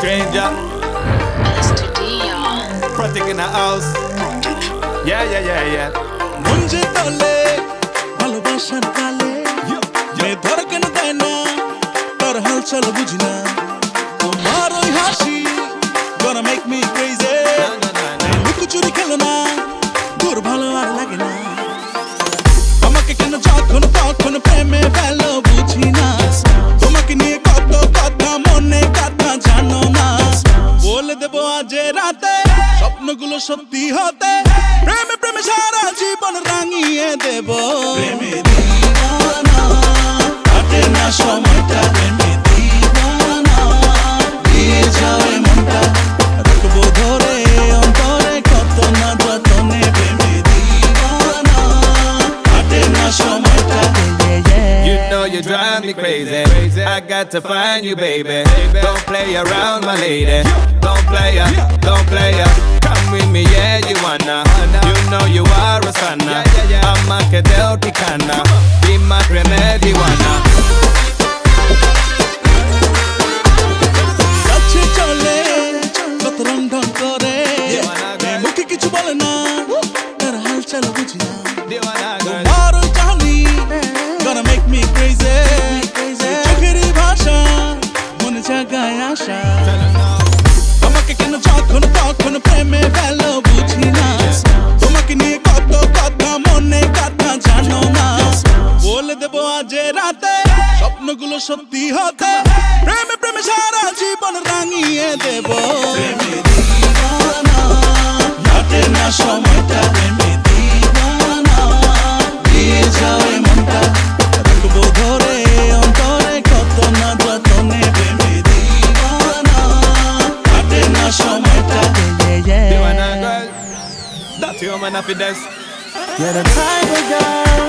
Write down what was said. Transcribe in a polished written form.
stranger. Mr. D, y'all. Pratik in the house. Yeah. মুঞ্জে তলে ভালোবাসার কালে মেয়ে ধরে কেন দেয় না তার হালচাল বুঝি না তোমার ওই হাসি gonna make me crazy লুকোচুরি খেলো না দূর ভালো আর লাগে না আমাকে কেন যখন তখন প্রেমে ফেলো বুঝি না তোমাকে নিয়ে কত কথা মনে কথা জানো না বলে দেবো আজ রাতে স্বপ্নগুলো সত্যি হতে প্রেমে প্রেমে সারা জীবন রাঙিয়ে দেব প্রেমে দিওয়ানা কাটে না সময়টা প্রেমে দিওয়ানা দিয়ে যাও মনটা রাখবো ধরে অন্তরে কত না যতনে প্রেমে দিওয়ানা কাটে না সময়টা You know you drive me crazy. I got to find you, baby. Don't play around, my lady. Don't play ya. Come with me, yeah, you wanna. You know you are a sana. I'm a cadel picana. Be my remedy, wanna. কাছে চলে কত রং ঢং করে মুখে কিছু বলে না তার হালচাল বুঝি না তোমার ওই চাহনি gonna make me crazy চোখেরই ভাষা মনে জাগায় আশা আমাকে কেন যখন তখন প্রেমে ফেলো বুঝি না তোমাকে নিয়ে কত কথা মনে কথা জানো না বলে দেবো আজ রাতে স্বপ্নগুলো সত্যি হতে প্রেমে প্রেমে সারা জীবন রাঙিয়ে দেব প্রেমে দিওয়ানা কাটে না সময়টা প্রেমে দিওয়ানা দিয়ে যাও মনটা রাখবো ধরে অন্তরে কত না যতনে প্রেমে দিওয়ানা কাটে না সময়টা You wanna girl? That's you, man, happy days. You're the type of girl